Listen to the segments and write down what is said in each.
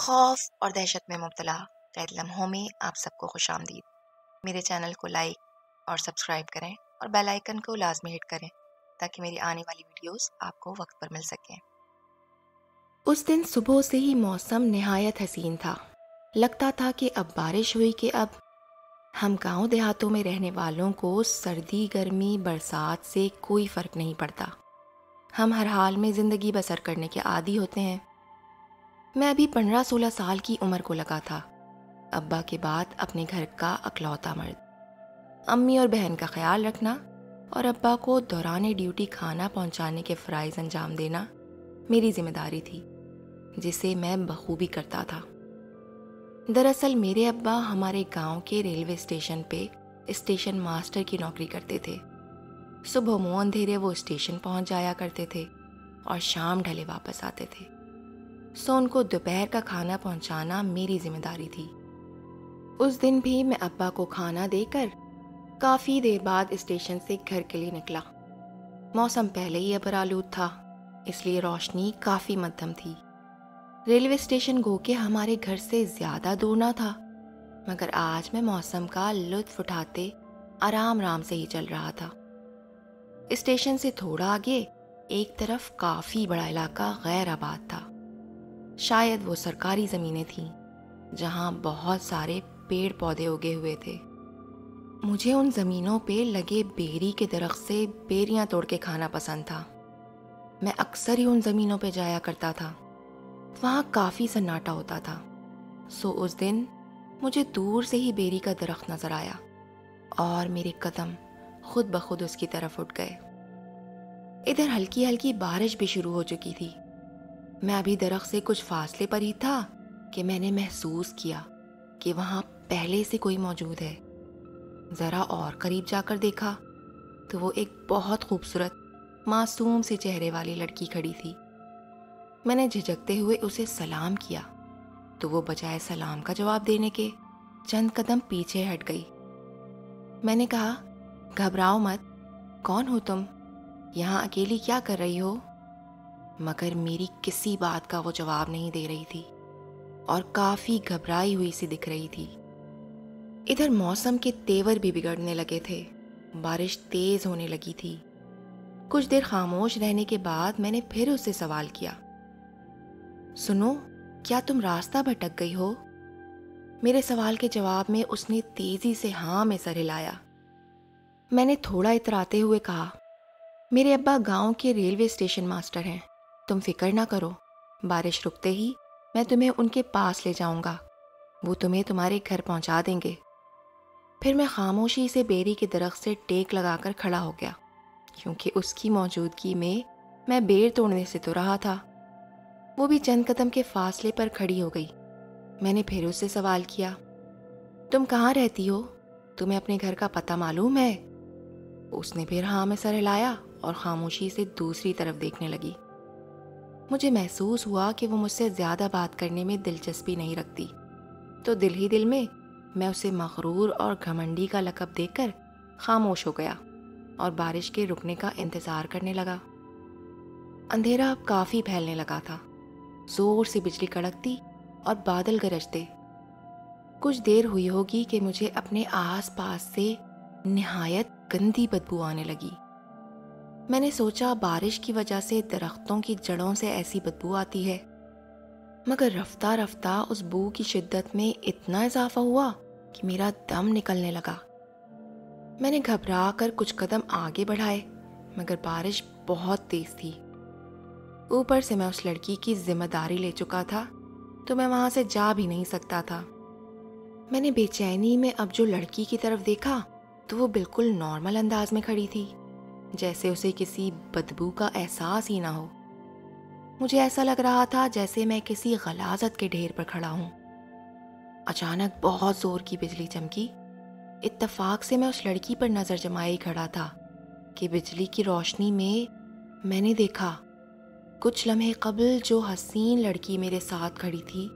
خوف اور دہشت میں مبتلا قید لمحوں میں آپ سب کو خوش آمدید۔ میرے چینل کو لائک اور سبسکرائب کریں اور بیل آئیکن کو لازمی ہٹ کریں تاکہ میری آنے والی ویڈیوز آپ کو وقت پر مل سکیں۔ اس دن صبح سے ہی موسم نہایت حسین تھا۔ لگتا تھا کہ اب بارش ہوئی کہ اب ہم گاؤں دیہاتوں میں رہنے والوں کو سردی گرمی برسات سے کوئی فرق نہیں پڑتا۔ ہم ہر حال میں زندگی بسر کرنے کے عادی ہوتے ہیں۔ میں ابھی 15-16 سال کی عمر کو لگا تھا، ابا کے بعد اپنے گھر کا اکلوتا مرد۔ امی اور بہن کا خیال رکھنا اور ابا کو دوران ڈیوٹی کھانا پہنچانے کے فرائض انجام دینا میری ذمہ داری تھی، جسے میں بخوبی کرتا تھا۔ دراصل میرے ابا ہمارے گاؤں کے ریلوے اسٹیشن پہ اسٹیشن ماسٹر کی نوکری کرتے تھے۔ صبح منہ اندھیرے وہ اسٹیشن پہنچ جایا کرتے تھے اور شام ڈھلے واپس آتے تھے، سو ان کو دوپہر کا کھانا پہنچانا میری ذمہ داری تھی۔ اس دن بھی میں ابا کو کھانا دے کر کافی دیر بعد اسٹیشن سے گھر کے لیے نکلا۔ موسم پہلے ہی ابرآلود تھا، اس لیے روشنی کافی مدھم تھی۔ ریلوے اسٹیشن گو کہ ہمارے گھر سے زیادہ دور نہ تھا، مگر آج میں موسم کا لطف اٹھاتے آرام سے ہی چل رہا تھا۔ اسٹیشن سے تھوڑا آگے ایک طرف کافی بڑا علاقہ غیر آباد تھا۔ شاید وہ سرکاری زمینیں تھیں جہاں بہت سارے پیڑ پودے اگے ہوئے تھے۔ مجھے ان زمینوں پہ لگے بیری کے درخت سے بیریاں توڑ کے کھانا پسند تھا۔ میں اکثر ہی ان زمینوں پہ جایا کرتا تھا، وہاں کافی سناٹا ہوتا تھا، سو اس دن مجھے دور سے ہی بیری کا درخت نظر آیا اور میرے قدم خود بخود اس کی طرف اٹھ گئے۔ ادھر ہلکی ہلکی بارش بھی شروع ہو چکی تھی۔ میں ابھی درخت سے کچھ فاصلے پر ہی تھا کہ میں نے محسوس کیا کہ وہاں پہلے سے کوئی موجود ہے۔ ذرا اور قریب جا کر دیکھا تو وہ ایک بہت خوبصورت معصوم سے چہرے والی لڑکی کھڑی تھی۔ میں نے جھجکتے ہوئے اسے سلام کیا تو وہ بجائے سلام کا جواب دینے کے چند قدم پیچھے ہٹ گئی۔ میں نے کہا، گھبراؤ مت، کون ہو تم؟ یہاں اکیلی کیا کر رہی ہو؟ مگر میری کسی بات کا وہ جواب نہیں دے رہی تھی اور کافی گھبرائی ہوئی سی دکھ رہی تھی۔ ادھر موسم کے تیور بھی بگڑنے لگے تھے، بارش تیز ہونے لگی تھی۔ کچھ دیر خاموش رہنے کے بعد میں نے پھر اس سے سوال کیا، سنو، کیا تم راستہ بھٹک گئی ہو؟ میرے سوال کے جواب میں اس نے تیزی سے ہاں میں سر ہلایا۔ میں نے تھوڑا اتراتے ہوئے کہا، میرے ابا گاؤں کے ریلوے اسٹیشن ماسٹر ہیں، تم فکر نہ کرو، بارش رکتے ہی میں تمہیں ان کے پاس لے جاؤں گا، وہ تمہیں تمہارے گھر پہنچا دیں گے۔ پھر میں خاموشی سے بیری کے درخت سے ٹیک لگا کر کھڑا ہو گیا، کیونکہ اس کی موجودگی میں بیر توڑنے سے تو رہا تھا۔ وہ بھی چند قدم کے فاصلے پر کھڑی ہو گئی۔ میں نے پھر اس سے سوال کیا، تم کہاں رہتی ہو؟ تمہیں اپنے گھر کا پتہ معلوم ہے؟ اس نے پھر ہاں میں سر ہلایا اور خاموشی سے دوسری طرف دیکھنے لگی۔ مجھے محسوس ہوا کہ وہ مجھ سے زیادہ بات کرنے میں دلچسپی نہیں رکھتی، تو دل ہی دل میں اسے مغرور اور گھمنڈی کا لقب دے کر خاموش ہو گیا اور بارش کے رکنے کا انتظار کرنے لگا۔ اندھیرا اب کافی پھیلنے لگا تھا، زور سے بجلی کڑکتی اور بادل گرجتے۔ کچھ دیر ہوئی ہوگی کہ مجھے اپنے آس پاس سے نہایت گندی بدبو آنے لگی۔ میں نے سوچا بارش کی وجہ سے درختوں کی جڑوں سے ایسی بدبو آتی ہے، مگر رفتہ رفتہ اس بو کی شدت میں اتنا اضافہ ہوا کہ میرا دم نکلنے لگا۔ میں نے گھبرا کر کچھ قدم آگے بڑھائے، مگر بارش بہت تیز تھی۔ اوپر سے میں اس لڑکی کی ذمہ داری لے چکا تھا تو میں وہاں سے جا بھی نہیں سکتا تھا۔ میں نے بے چینی میں اب جو لڑکی کی طرف دیکھا تو وہ بالکل نارمل انداز میں کھڑی تھی، جیسے اسے کسی بدبو کا احساس ہی نہ ہو۔ مجھے ایسا لگ رہا تھا جیسے میں کسی غلاظت کے ڈھیر پر کھڑا ہوں۔ اچانک بہت زور کی بجلی چمکی۔ اتفاق سے میں اس لڑکی پر نظر جمائے ہی کھڑا تھا کہ بجلی کی روشنی میں نے دیکھا کچھ لمحے قبل جو حسین لڑکی میرے ساتھ کھڑی تھی،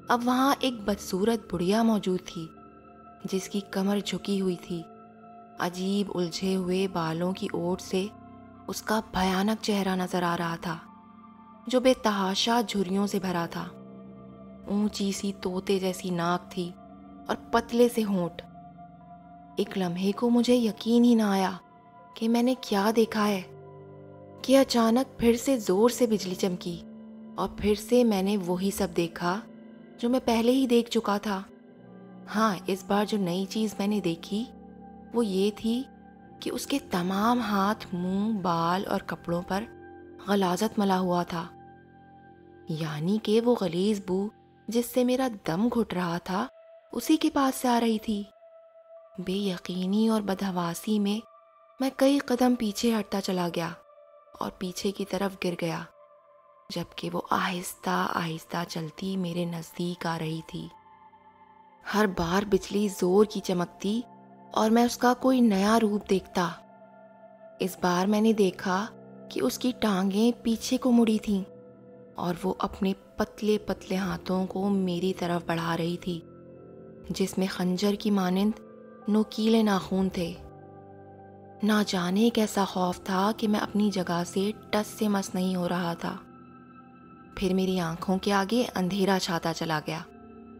اب وہاں ایک بدصورت بڑھیا موجود تھی جس کی کمر جھکی ہوئی تھی۔ عجیب الجھے ہوئے بالوں کی اوٹ سے اس کا بھیانک چہرہ نظر آ رہا تھا جو بے تحاشا جھریوں سے بھرا تھا۔ اونچی سی طوطے جیسی ناک تھی اور پتلے سے ہونٹ۔ ایک لمحے کو مجھے یقین ہی نہ آیا کہ میں نے کیا دیکھا ہے، کہ اچانک پھر سے زور سے بجلی چمکی اور پھر سے میں نے وہی سب دیکھا جو میں پہلے ہی دیکھ چکا تھا۔ ہاں، اس بار جو نئی چیز میں نے دیکھی وہ یہ تھی کہ اس کے تمام ہاتھ، منہ، بال اور کپڑوں پر غلاظت ملا ہوا تھا، یعنی کہ وہ غلیظ بو جس سے میرا دم گھٹ رہا تھا اسی کے پاس سے آ رہی تھی۔ بے یقینی اور بدحواسی میں میں کئی قدم پیچھے ہٹتا چلا گیا اور پیچھے کی طرف گر گیا، جبکہ وہ آہستہ آہستہ چلتی میرے نزدیک آ رہی تھی۔ ہر بار بجلی زور کی چمکتی اور میں اس کا کوئی نیا روپ دیکھتا۔ اس بار میں نے دیکھا کہ اس کی ٹانگیں پیچھے کو مڑی تھیں اور وہ اپنے پتلے پتلے ہاتھوں کو میری طرف بڑھا رہی تھی، جس میں خنجر کی مانند نوکیلے ناخون تھے۔ نہ جانے کیسا خوف تھا کہ میں اپنی جگہ سے ٹس سے مس نہیں ہو رہا تھا۔ پھر میری آنکھوں کے آگے اندھیرا چھاتا چلا گیا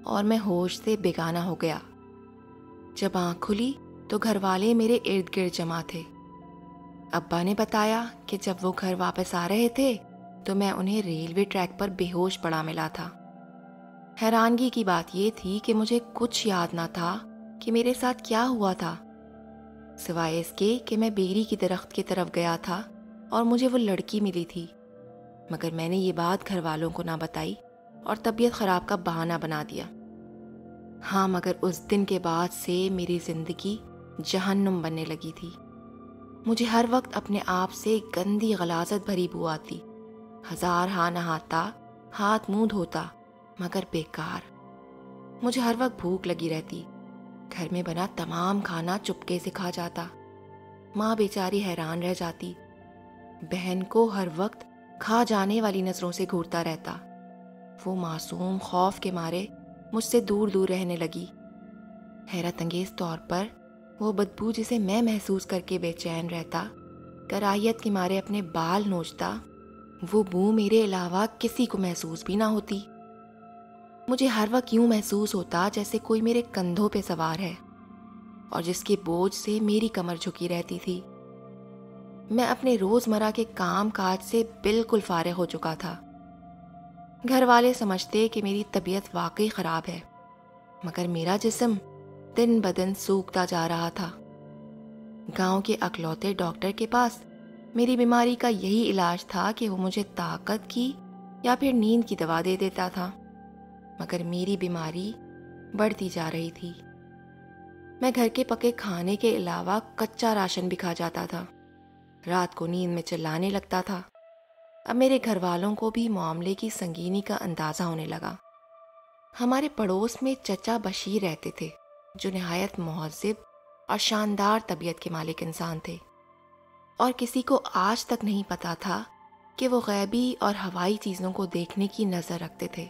اور میں ہوش سے بیگانہ ہو گیا۔ جب آنکھ کھلی تو گھر والے میرے ارد گرد جمع تھے۔ ابا نے بتایا کہ جب وہ گھر واپس آ رہے تھے تو میں انہیں ریلوے ٹریک پر بے ہوش پڑا ملا تھا۔ حیرانگی کی بات یہ تھی کہ مجھے کچھ یاد نہ تھا کہ میرے ساتھ کیا ہوا تھا، سوائے اس کے کہ میں بیری کی درخت کی طرف گیا تھا اور مجھے وہ لڑکی ملی تھی، مگر میں نے یہ بات گھر والوں کو نہ بتائی اور طبیعت خراب کا بہانہ بنا دیا۔ ہاں، مگر اس دن کے بعد سے میری زندگی جہنم بننے لگی تھی۔ مجھے ہر وقت اپنے آپ سے گندی غلاظت بھری بو آتی، ہزار ہاں نہاتا، ہاتھ منہ دھوتا، مگر بیکار۔ مجھے ہر وقت بھوک لگی رہتی، گھر میں بنا تمام کھانا چپکے سے کھا جاتا، ماں بیچاری حیران رہ جاتی، بہن کو ہر وقت کھا جانے والی نظروں سے گھورتا رہتا، وہ معصوم خوف کے مارے مجھ سے دور دور رہنے لگی۔ حیرت انگیز طور پر وہ بدبو جسے میں محسوس کر کے بے چین رہتا، کراہیت کے مارے اپنے بال نوچتا، وہ بو میرے علاوہ کسی کو محسوس بھی نہ ہوتی۔ مجھے ہر وقت یوں محسوس ہوتا جیسے کوئی میرے کندھوں پہ سوار ہے اور جس کے بوجھ سے میری کمر جھکی رہتی تھی۔ میں اپنے روزمرہ کے کام کاج سے بالکل فارغ ہو چکا تھا۔ گھر والے سمجھتے کہ میری طبیعت واقعی خراب ہے، مگر میرا جسم دن بدن سوکھتا جا رہا تھا۔ گاؤں کے اکلوتے ڈاکٹر کے پاس میری بیماری کا یہی علاج تھا کہ وہ مجھے طاقت کی یا پھر نیند کی دوا دے دیتا تھا، مگر میری بیماری بڑھتی جا رہی تھی۔ میں گھر کے پکے کھانے کے علاوہ کچا راشن بھی کھا جاتا تھا، رات کو نیند میں چلانے لگتا تھا۔ اب میرے گھر والوں کو بھی معاملے کی سنگینی کا اندازہ ہونے لگا۔ ہمارے پڑوس میں چچا بشیر رہتے تھے، جو نہایت مہذب اور شاندار طبیعت کے مالک انسان تھے، اور کسی کو آج تک نہیں پتا تھا کہ وہ غیبی اور ہوائی چیزوں کو دیکھنے کی نظر رکھتے تھے۔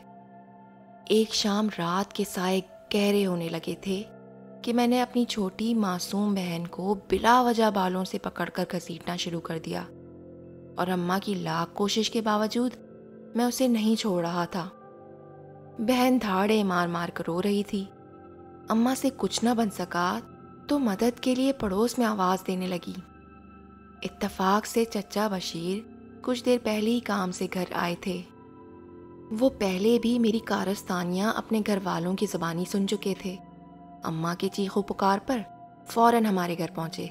ایک شام رات کے سائے گہرے ہونے لگے تھے کہ میں نے اپنی چھوٹی معصوم بہن کو بلا وجہ بالوں سے پکڑ کر گھسیٹنا شروع کر دیا، اور اماں کی لاکھ کوشش کے باوجود میں اسے نہیں چھوڑ رہا تھا۔ بہن دھاڑے مار مار کر رو رہی تھی۔ اماں سے کچھ نہ بن سکا تو مدد کے لیے پڑوس میں آواز دینے لگی۔ اتفاق سے چچا بشیر کچھ دیر پہلے ہی کام سے گھر آئے تھے۔ وہ پہلے بھی میری کارستانیاں اپنے گھر والوں کی زبانی سن چکے تھے۔ اماں کے چیخو پکار پر فوراً ہمارے گھر پہنچے۔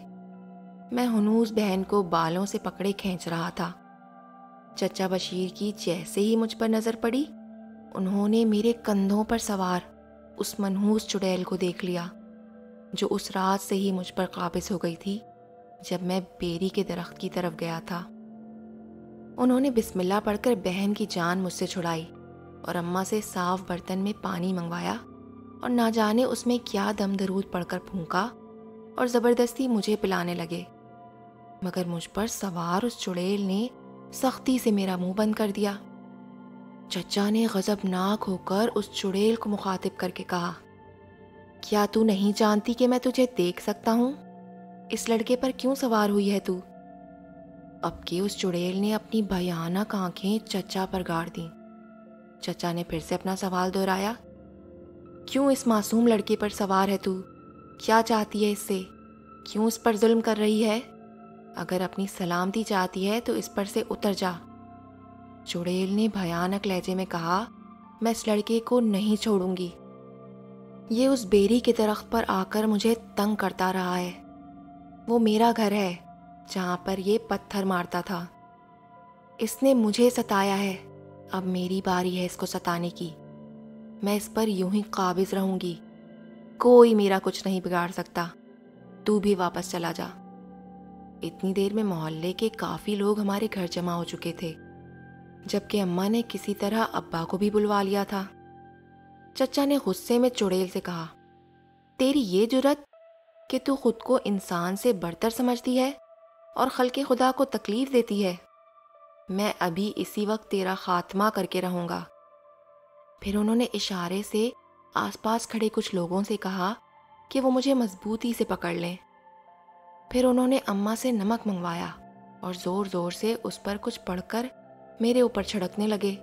میں ہنوز بہن کو بالوں سے پکڑے کھینچ رہا تھا۔ چچا بشیر کی جیسے ہی مجھ پر نظر پڑی، انہوں نے میرے کندھوں پر سوار اس منحوس چڑیل کو دیکھ لیا، جو اس رات سے ہی مجھ پر قابض ہو گئی تھی جب میں بیری کے درخت کی طرف گیا تھا۔ انہوں نے بسم اللہ پڑھ کر بہن کی جان مجھ سے چھڑائی اور اماں سے صاف برتن میں پانی منگوایا اور نہ جانے اس میں کیا دم درود پڑھ کر پھونکا اور زبردستی مجھے پلانے لگے، مگر مجھ پر سوار اس چڑیل نے سختی سے میرا منہ بند کر دیا۔ چچا نے غضبناک ہو کر اس چڑیل کو مخاطب کر کے کہا، کیا تو نہیں جانتی کہ میں تجھے دیکھ سکتا ہوں؟ اس لڑکے پر کیوں سوار ہوئی ہے تو؟ اب کہ اس چڑیل نے اپنی بھیانک آنکھیں چچا پر گاڑ دیں۔ چچا نے پھر سے اپنا سوال دہرایا۔ کیوں اس معصوم لڑکے پر سوار ہے تو؟ کیا چاہتی ہے اس سے؟ کیوں اس پر ظلم کر رہی ہے؟ اگر اپنی سلامتی چاہتی ہے تو اس پر سے اتر جا۔ چڑیل نے بھیانک لہجے میں کہا، میں اس لڑکے کو نہیں چھوڑوں گی۔ یہ اس بیری کے درخت پر آ کر مجھے تنگ کرتا رہا ہے۔ وہ میرا گھر ہے جہاں پر یہ پتھر مارتا تھا۔ اس نے مجھے ستایا ہے، اب میری باری ہے اس کو ستانے کی۔ میں اس پر یوں ہی قابض رہوں گی، کوئی میرا کچھ نہیں بگاڑ سکتا۔ تو بھی واپس چلا جا۔ اتنی دیر میں محلے کے کافی لوگ ہمارے گھر جمع ہو چکے تھے، جبکہ اماں نے کسی طرح ابا کو بھی بلوا لیا تھا۔ چچا نے غصے میں چڑیل سے کہا، تیری یہ جرت کہ تو خود کو انسان سے برتر سمجھتی ہے اور خلق خدا کو تکلیف دیتی ہے۔ میں ابھی اسی وقت تیرا خاتمہ کر کے رہوں گا۔ پھر انہوں نے اشارے سے آس پاس کھڑے کچھ لوگوں سے کہا کہ وہ مجھے مضبوطی سے پکڑ لیں۔ پھر انہوں نے اماں سے نمک منگوایا اور زور زور سے اس پر کچھ پڑھ کر میرے اوپر چھڑکنے لگے،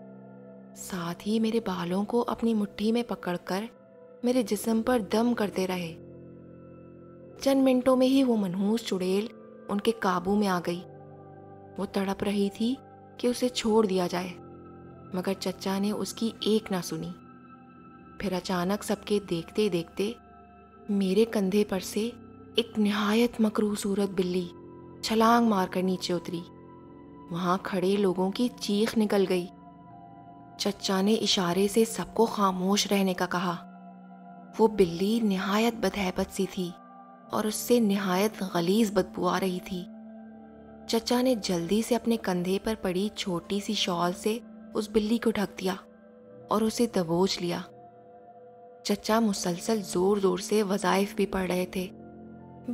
ساتھ ہی میرے بالوں کو اپنی مٹھی میں پکڑ کر میرے جسم پر دم کرتے رہے۔ چند منٹوں میں ہی وہ منحوس چڑیل ان کے قابو میں آ گئی۔ وہ تڑپ رہی تھی کہ اسے چھوڑ دیا جائے، مگر چچا نے اس کی ایک نہ سنی۔ پھر اچانک سب کے دیکھتے دیکھتے میرے کندھے پر سے ایک نہایت مکروہ صورت بلی چھلانگ مار کر نیچے اتری۔ وہاں کھڑے لوگوں کی چیخ نکل گئی۔ چچا نے اشارے سے سب کو خاموش رہنے کا کہا۔ وہ بلی نہایت بدہیبت سی تھی اور اس سے نہایت غلیظ بدبو آ رہی تھی۔ چچا نے جلدی سے اپنے کندھے پر پڑی چھوٹی سی شال سے اس بلی کو ڈھک دیا اور اسے دبوچ لیا۔ چچا مسلسل زور زور سے وظائف بھی پڑھ رہے تھے۔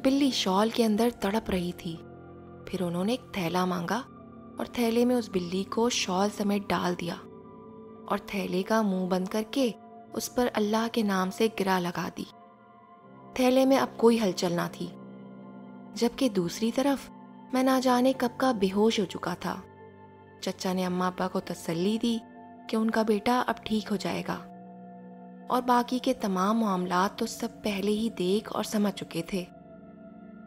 بلی شال کے اندر تڑپ رہی تھی۔ پھر انہوں نے ایک تھیلا مانگا اور تھیلے میں اس بلی کو شال سمیت ڈال دیا اور تھیلے کا منہ بند کر کے اس پر اللہ کے نام سے گرا لگا دی۔ تھیلے میں اب کوئی ہلچل نہ تھی، جبکہ دوسری طرف میں نہ جانے کب کا بے ہوش ہو چکا تھا۔ چچا نے اماں ابا کو تسلی دی کہ ان کا بیٹا اب ٹھیک ہو جائے گا، اور باقی کے تمام معاملات تو سب پہلے ہی دیکھ اور سمجھ چکے تھے۔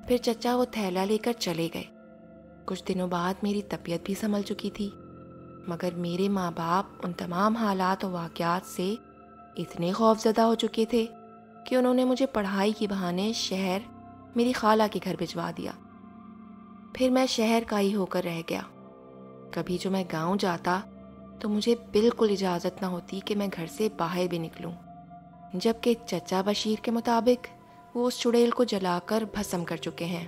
پھر چچا وہ تھیلا لے کر چلے گئے۔ کچھ دنوں بعد میری طبیعت بھی سنبھل چکی تھی، مگر میرے ماں باپ ان تمام حالات و واقعات سے اتنے خوف زدہ ہو چکے تھے کہ انہوں نے مجھے پڑھائی کے بہانے شہر میری خالہ کے گھر بھجوا دیا۔ پھر میں شہر کا ہی ہو کر رہ گیا۔ کبھی جو میں گاؤں جاتا تو مجھے بالکل اجازت نہ ہوتی کہ میں گھر سے باہر بھی نکلوں، جبکہ چچا بشیر کے مطابق وہ اس چڑیل کو جلا کر بھسم کر چکے ہیں۔